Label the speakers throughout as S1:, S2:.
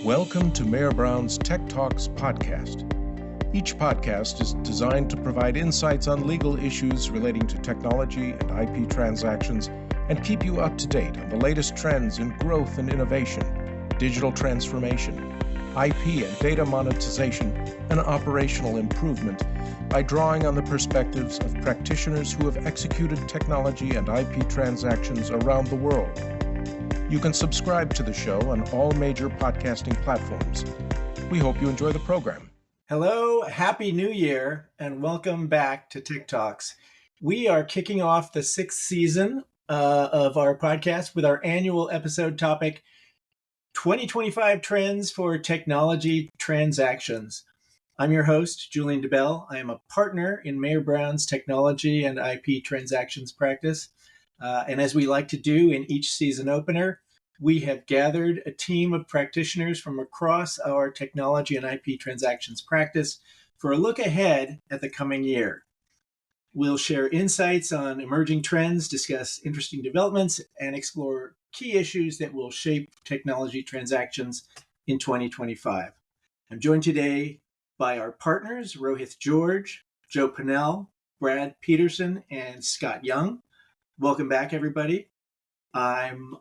S1: Welcome to Mayor Brown's Tech Talks podcast. Each podcast is designed to provide insights on legal issues relating to technology and IP transactions and keep you up to date on the latest trends in growth and innovation, digital transformation, IP and data monetization, and operational improvement by drawing on the perspectives of practitioners who have executed technology and IP transactions around the world. You can subscribe to the show on all major podcasting platforms. We hope you enjoy the program.
S2: Hello, Happy New Year, and welcome back to Tech Talks. We are kicking off the sixth season of our podcast with our annual episode topic, 2025 Trends for Technology Transactions. I'm your host, Julian Dibbell. I am a partner in Mayor Brown's technology and IP transactions practice. And as we like to do in each season opener, we have gathered a team of practitioners from across our technology and IP transactions practice for a look ahead at the coming year. We'll share insights on emerging trends, discuss interesting developments, and explore key issues that will shape technology transactions in 2025. I'm joined today by our partners, Rohith George, Joe Pennell, Brad Peterson, and Scott Young. Welcome back, everybody. I'm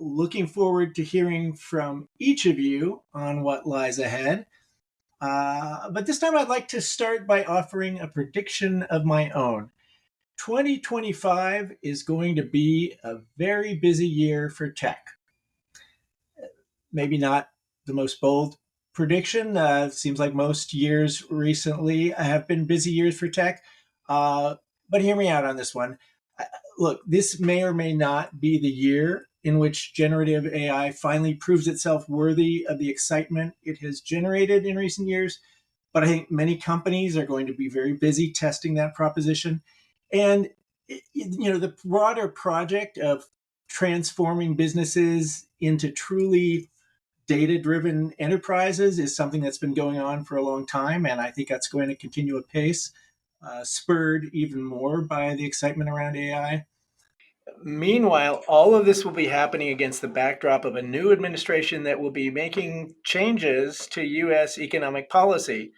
S2: looking forward to hearing from each of you on what lies ahead. But this time I'd like to start by offering a prediction of my own. 2025 is going to be a very busy year for tech. Maybe not the most bold prediction. It seems like most years recently have been busy years for tech. But hear me out on this one. Look, this may or may not be the year in which generative AI finally proves itself worthy of the excitement it has generated in recent years. But I think many companies are going to be very busy testing that proposition. And, the broader project of transforming businesses into truly data-driven enterprises is something that's been going on for a long time. And I think that's going to continue apace. Spurred even more by the excitement around AI. Meanwhile, all of this will be happening against the backdrop of a new administration that will be making changes to U.S. economic policy.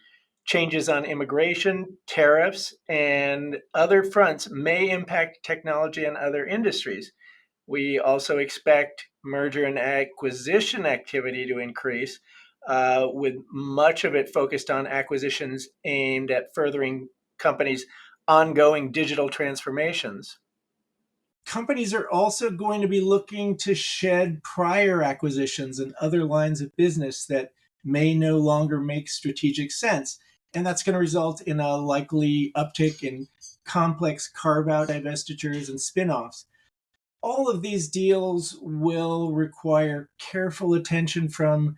S2: Changes on immigration, tariffs, and other fronts may impact technology and other industries. We also expect merger and acquisition activity to increase, with much of it focused on acquisitions aimed at furthering companies' ongoing digital transformations. Companies are also going to be looking to shed prior acquisitions and other lines of business that may no longer make strategic sense. And that's going to result in a likely uptick in complex carve-out divestitures and spin-offs. All of these deals will require careful attention from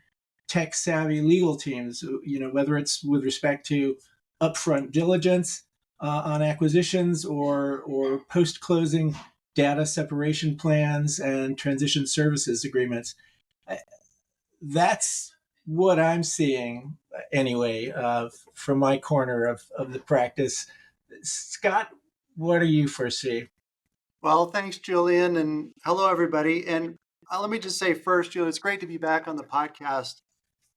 S2: tech-savvy legal teams, whether it's with respect to upfront diligence on acquisitions or post-closing data separation plans and transition services agreements. That's what I'm seeing anyway, from my corner of the practice. Scott, what do you foresee?
S3: Well, thanks, Julian, and hello, everybody. And let me just say first, Julian, it's great to be back on the podcast.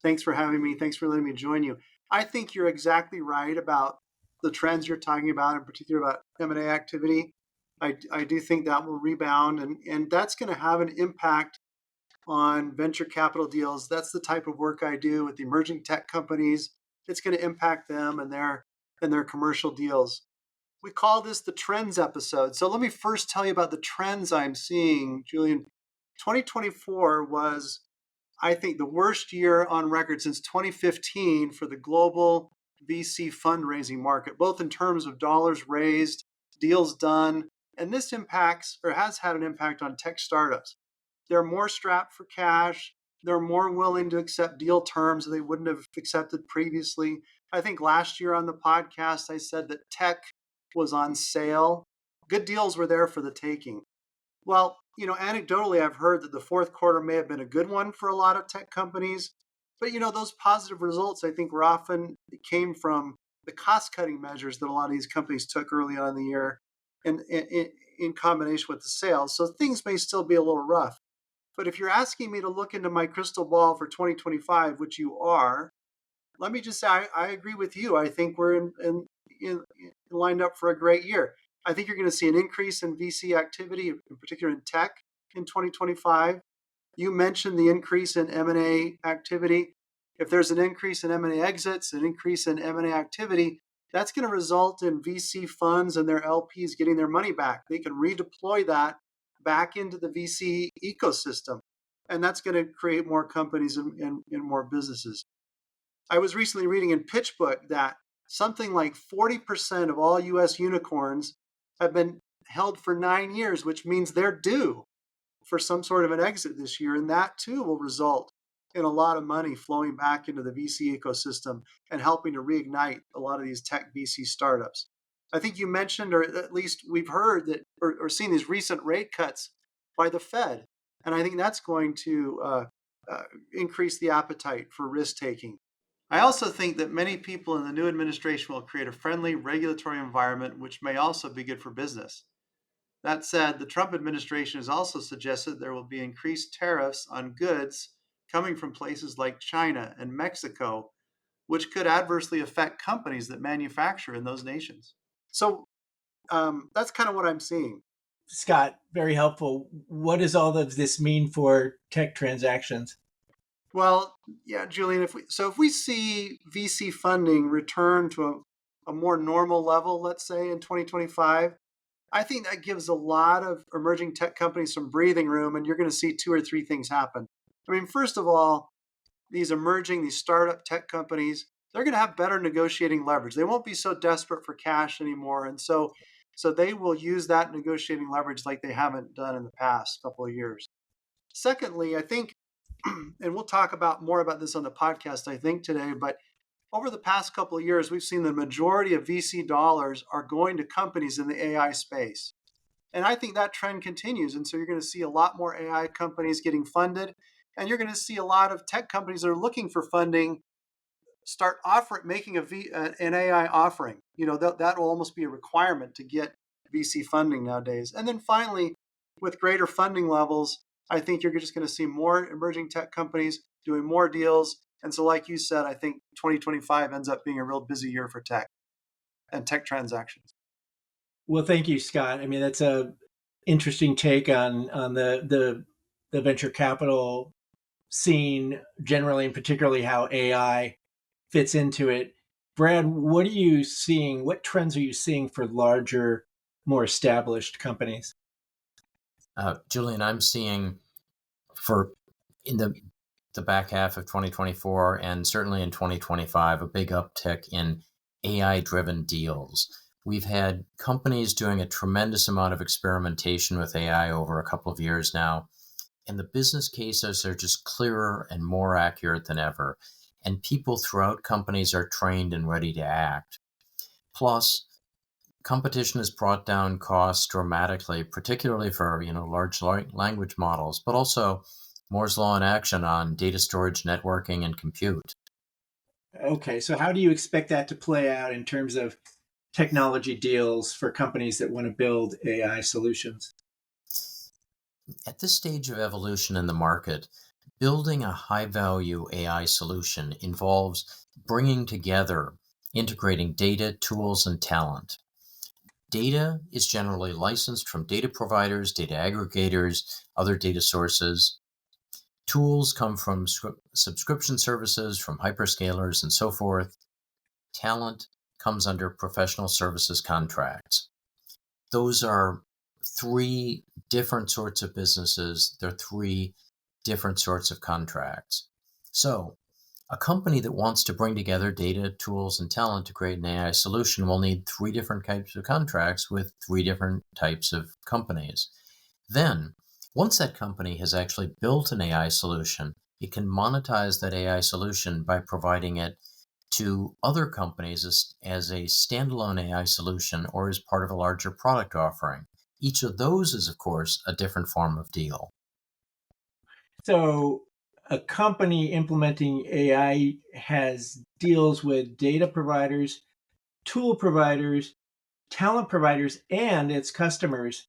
S3: Thanks for having me. Thanks for letting me join you. I think you're exactly right about the trends you're talking about, in particular about M&A activity. I do think that will rebound, and that's going to have an impact on venture capital deals. That's the type of work I do with the emerging tech companies. It's going to impact them and their commercial deals. We call this the trends episode. So let me first tell you about the trends I'm seeing, Julian. 2024 was, I think, the worst year on record since 2015 for the global VC fundraising market, both in terms of dollars raised, deals done, and this impacts or has had an impact on tech startups. They're more strapped for cash. They're more willing to accept deal terms that they wouldn't have accepted previously. I think last year on the podcast, I said that tech was on sale. Good deals were there for the taking. Well, anecdotally, I've heard that the fourth quarter may have been a good one for a lot of tech companies. But, those positive results, I think, came from the cost-cutting measures that a lot of these companies took early on in the year and in combination with the sales. So things may still be a little rough. But if you're asking me to look into my crystal ball for 2025, which you are, let me just say I agree with you. I think we're in lined up for a great year. I think you're going to see an increase in VC activity, in particular in tech, in 2025. You mentioned the increase in M&A activity. If there's an increase in M&A exits, an increase in M&A activity, that's going to result in VC funds and their LPs getting their money back. They can redeploy that back into the VC ecosystem, and that's going to create more companies and more businesses. I was recently reading in PitchBook that something like 40% of all US unicorns have been held for 9 years, which means they're due for some sort of an exit this year. And that too will result in a lot of money flowing back into the VC ecosystem and helping to reignite a lot of these tech VC startups. I think you mentioned, or at least we've heard that, or seen these recent rate cuts by the Fed. And I think that's going to increase the appetite for risk taking. I also think that many people in the new administration will create a friendly regulatory environment, which may also be good for business. That said, the Trump administration has also suggested there will be increased tariffs on goods coming from places like China and Mexico, which could adversely affect companies that manufacture in those nations. So that's kind of what I'm seeing.
S2: Scott, very helpful. What does all of this mean for tech transactions?
S3: Well, yeah, Julian, if we see VC funding return to a more normal level, let's say in 2025, I think that gives a lot of emerging tech companies some breathing room, and you're going to see 2 or 3 things happen. I mean, first of all, these startup tech companies, they're going to have better negotiating leverage. They won't be so desperate for cash anymore, and so they will use that negotiating leverage like they haven't done in the past couple of years. Secondly, I think, and we'll talk more about this on the podcast, I think, today, but over the past couple of years, we've seen the majority of VC dollars are going to companies in the AI space. And I think that trend continues. And so you're going to see a lot more AI companies getting funded. And you're going to see a lot of tech companies that are looking for funding start making an AI offering. That will almost be a requirement to get VC funding nowadays. And then finally, with greater funding levels, I think you're just going to see more emerging tech companies doing more deals. And so, like you said, I think 2025 ends up being a real busy year for tech and tech transactions.
S2: Well, thank you, Scott. I mean, that's a interesting take on the venture capital scene generally, and particularly how AI fits into it. Brad, what are you seeing? What trends are you seeing for larger, more established companies?
S4: Julian, I'm seeing in the back half of 2024 and certainly in 2025, a big uptick in AI-driven deals. We've had companies doing a tremendous amount of experimentation with AI over a couple of years now, and the business cases are just clearer and more accurate than ever. And people throughout companies are trained and ready to act. Plus, competition has brought down costs dramatically, particularly for large language models, but also Moore's law in action on data storage, networking, and compute.
S2: Okay, so how do you expect that to play out in terms of technology deals for companies that want to build AI solutions?
S4: At this stage of evolution in the market, building a high-value AI solution involves bringing together, integrating data, tools, and talent. Data is generally licensed from data providers, data aggregators, other data sources. Tools come from subscription services, from hyperscalers, and so forth. Talent comes under professional services contracts. Those are 3 different sorts of businesses. They're 3 different sorts of contracts. So a company that wants to bring together data, tools, and talent to create an AI solution will need 3 different types of contracts with 3 different types of companies. Then, once that company has actually built an AI solution, it can monetize that AI solution by providing it to other companies as a standalone AI solution or as part of a larger product offering. Each of those is, of course, a different form of deal.
S2: So a company implementing AI has deals with data providers, tool providers, talent providers, and its customers.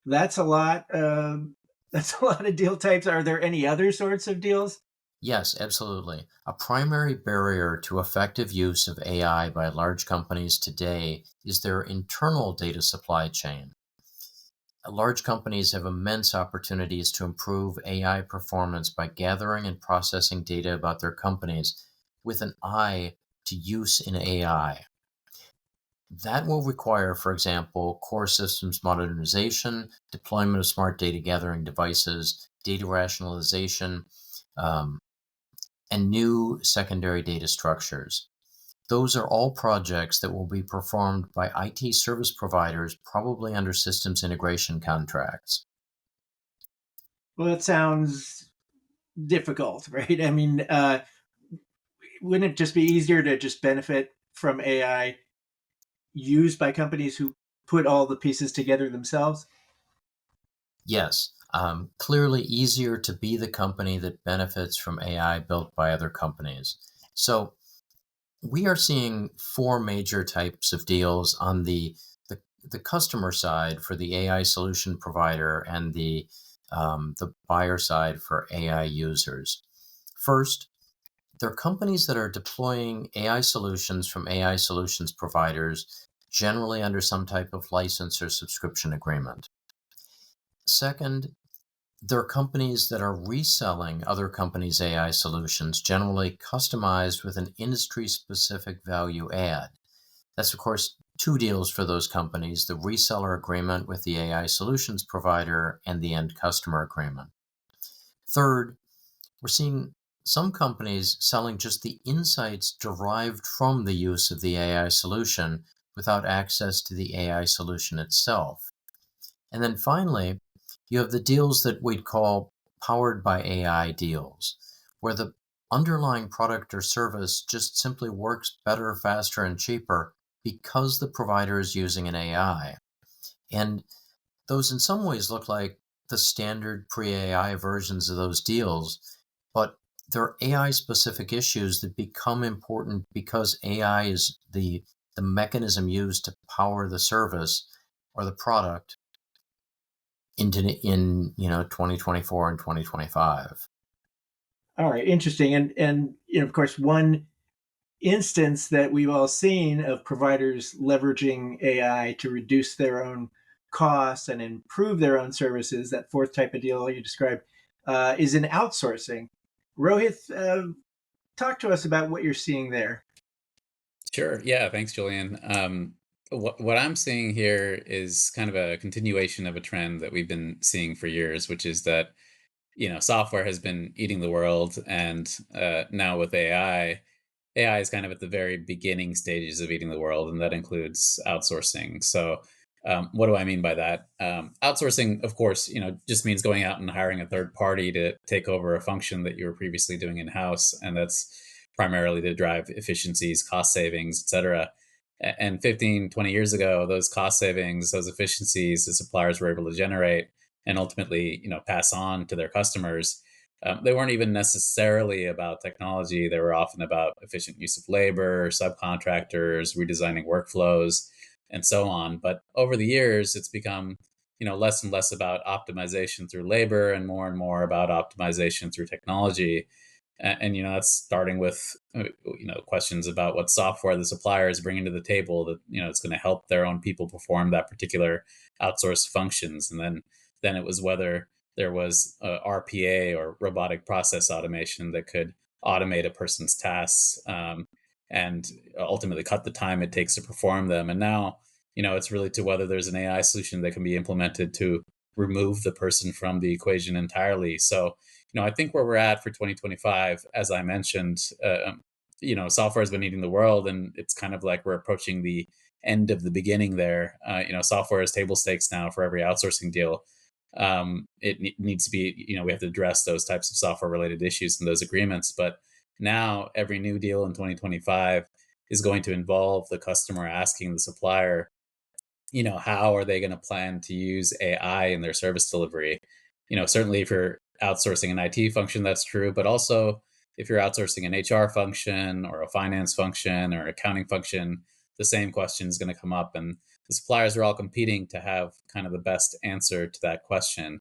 S2: That's a lot That's a lot of deal types. Are there any other sorts of deals?
S4: Yes, absolutely. A primary barrier to effective use of AI by large companies today is their internal data supply chain. Large companies have immense opportunities to improve AI performance by gathering and processing data about their companies with an eye to use in AI. That will require, for example, core systems modernization, deployment of smart data gathering devices, data rationalization, um, and new secondary data structures. Those are all projects that will be performed by IT service providers, probably under systems integration contracts.
S2: Well, that sounds difficult, right? I mean, wouldn't it just be easier to just benefit from AI used by companies who put all the pieces together themselves?
S4: Yes, clearly easier to be the company that benefits from AI built by other companies. So we are seeing four major types of deals on the customer side for the AI solution provider and the buyer side for AI users. First, there are companies that are deploying AI solutions from AI solutions providers, generally under some type of license or subscription agreement. Second, there are companies that are reselling other companies' AI solutions, generally customized with an industry specific value add. That's, of course, two deals for those companies: the reseller agreement with the AI solutions provider and the end customer agreement. Third, we're seeing some companies selling just the insights derived from the use of the AI solution without access to the AI solution itself. And then finally, you have the deals that we'd call powered by AI deals, where the underlying product or service just simply works better, faster, and cheaper because the provider is using an AI. And those in some ways look like the standard pre-AI versions of those deals, but there are AI specific issues that become important because AI is the mechanism used to power the service or the product in 2024 and 2025.
S2: All right, interesting. And of course, one instance that we've all seen of providers leveraging AI to reduce their own costs and improve their own services, that fourth type of deal you described, is in outsourcing. Rohith, talk to us about what you're seeing there.
S5: Sure. Yeah. Thanks, Julian. What I'm seeing here is kind of a continuation of a trend that we've been seeing for years, which is that software has been eating the world, and now with AI is kind of at the very beginning stages of eating the world, and that includes outsourcing. So, what do I mean by that? Outsourcing, of course, just means going out and hiring a third party to take over a function that you were previously doing in house, and that's primarily to drive efficiencies, cost savings, et cetera. And 15, 20 years ago, those cost savings, those efficiencies the suppliers were able to generate and ultimately, pass on to their customers, they weren't even necessarily about technology. They were often about efficient use of labor, subcontractors, redesigning workflows, and so on. But over the years, it's become, less and less about optimization through labor and more about optimization through technology. And that's starting with questions about what software the supplier is bringing to the table that it's going to help their own people perform that particular outsourced functions. And then it was whether there was RPA or robotic process automation that could automate a person's tasks, and ultimately cut the time it takes to perform them. And now, it's really to whether there's an AI solution that can be implemented to remove the person from the equation entirely. So, I think where we're at for 2025, as I mentioned, software has been eating the world, and it's kind of like we're approaching the end of the beginning there. Software is table stakes now for every outsourcing deal. It needs to be, we have to address those types of software related issues in those agreements. But now every new deal in 2025 is going to involve the customer asking the supplier, how are they going to plan to use AI in their service delivery? Certainly if you're outsourcing an IT function, that's true, but also if you're outsourcing an HR function or a finance function or accounting function, the same question is going to come up, and the suppliers are all competing to have kind of the best answer to that question.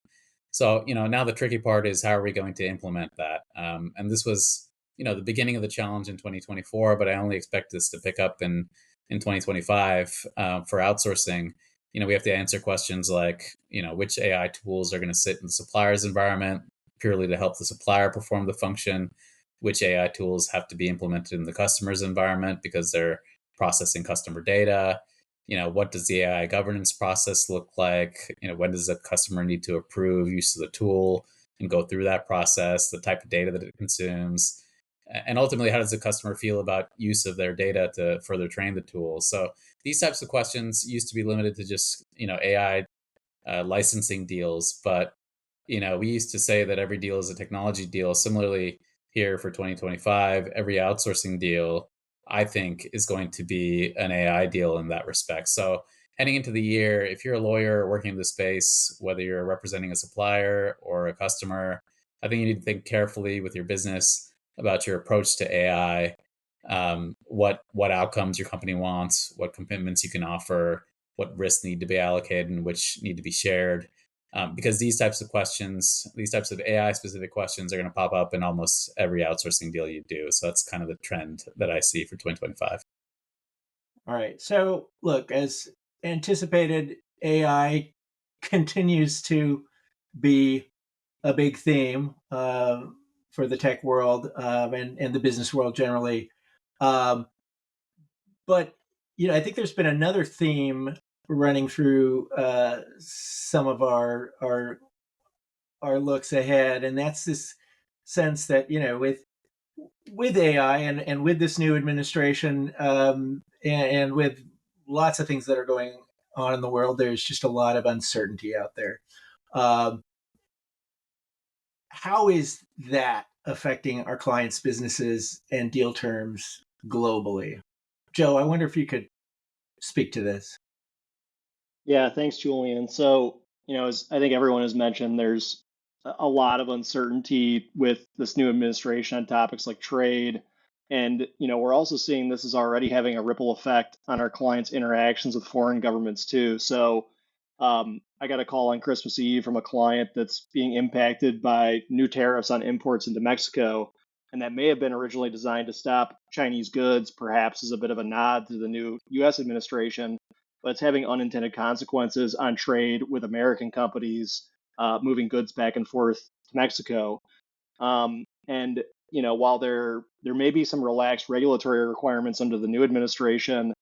S5: So, now the tricky part is how are we going to implement that? And this was, the beginning of the challenge in 2024, but I only expect this to pick up in 2025 for outsourcing. We have to answer questions like, which AI tools are going to sit in the supplier's environment purely to help the supplier perform the function, which AI tools have to be implemented in the customer's environment because they're processing customer data. What does the AI governance process look like? When does a customer need to approve use of the tool and go through that process, the type of data that it consumes, and ultimately, how does the customer feel about use of their data to further train the tool? So these types of questions used to be limited to just, AI licensing deals, but we used to say that every deal is a technology deal. Similarly, here for 2025, every outsourcing deal, I think, is going to be an AI deal in that respect. So, heading into the year, if you're a lawyer working in the space, whether you're representing a supplier or a customer, I think you need to think carefully with your business about your approach to AI, what outcomes your company wants, what commitments you can offer, what risks need to be allocated and which need to be shared, because these types of questions, these types of AI specific questions are going to pop up in almost every outsourcing deal you do. So that's kind of the trend that I see for 2025.
S2: All right. So, look, as anticipated, AI continues to be a big theme for the tech world and the business world generally. Um, but, I think there's been another theme running through some of our looks ahead, and that's this sense that with AI and with this new administration and with lots of things that are going on in the world, there's just a lot of uncertainty out there. Um, how is that affecting our clients' businesses and deal terms globally? Joe, I wonder if you could speak to this.
S6: Yeah, thanks, Julian. So, as I think everyone has mentioned, there's a lot of uncertainty with this new administration on topics like trade. And, we're also seeing this is already having a ripple effect on our clients' interactions with foreign governments too. So, I got a call on Christmas Eve from a client that's being impacted by new tariffs on imports into Mexico. And that may have been originally designed to stop Chinese goods, perhaps as a bit of a nod to the new US administration, but it's having unintended consequences on trade with American companies moving goods back and forth to Mexico. And while there may be some relaxed regulatory requirements under the new administration,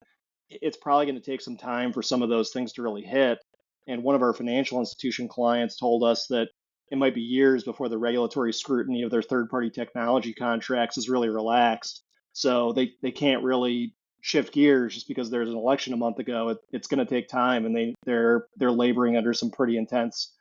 S6: it's probably going to take some time for some of those things to really hit. And one of our financial institution clients told us that it might be years before the regulatory scrutiny of their third-party technology contracts is really relaxed. So they can't really shift gears just because there's an election a month ago. It's going to take time, and they're laboring under some pretty intense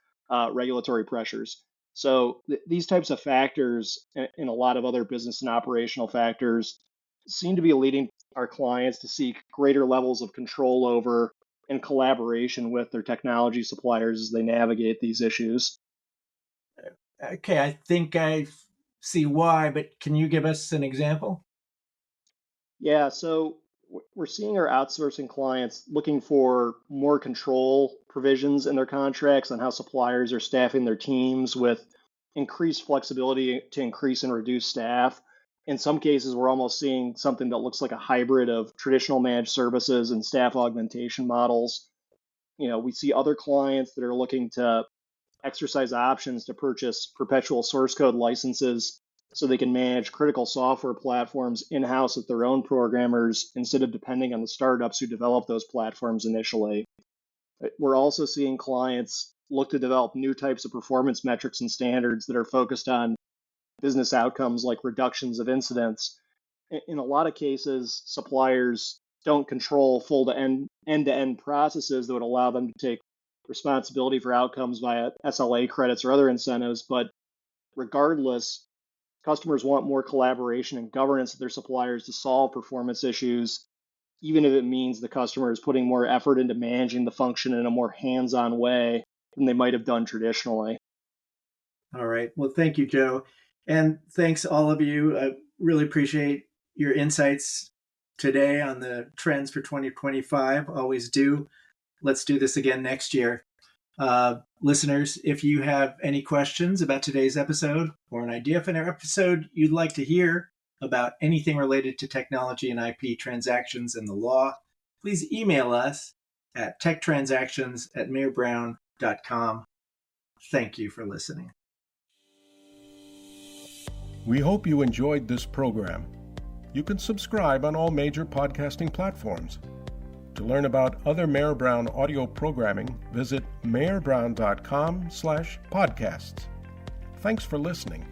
S6: regulatory pressures. So these types of factors and a lot of other business and operational factors seem to be leading our clients to seek greater levels of control over and collaboration with their technology suppliers as they navigate these issues.
S2: Okay, I think I see why, but can you give us an example?
S6: Yeah, so we're seeing our outsourcing clients looking for more control provisions in their contracts on how suppliers are staffing their teams with increased flexibility to increase and reduce staff. In some cases, we're almost seeing something that looks like a hybrid of traditional managed services and staff augmentation models. We see other clients that are looking to exercise options to purchase perpetual source code licenses so they can manage critical software platforms in-house with their own programmers instead of depending on the startups who develop those platforms initially. We're also seeing clients look to develop new types of performance metrics and standards that are focused on business outcomes like reductions of incidents. In a lot of cases, suppliers don't control full to end-to-end processes that would allow them to take responsibility for outcomes via SLA credits or other incentives. But regardless, customers want more collaboration and governance of their suppliers to solve performance issues, even if it means the customer is putting more effort into managing the function in a more hands-on way than they might have done traditionally.
S2: All right. Well, thank you, Joe. And thanks, all of you. I really appreciate your insights today on the trends for 2025. Always do. Let's do this again next year. Listeners, if you have any questions about today's episode or an idea for an episode you'd like to hear about anything related to technology and IP transactions and the law, please email us at techtransactions@mayorbrown.com. Thank you for listening.
S1: We hope you enjoyed this program. You can subscribe on all major podcasting platforms. To learn about other Mayor Brown audio programming, visit mayorbrown.com/podcasts. Thanks for listening.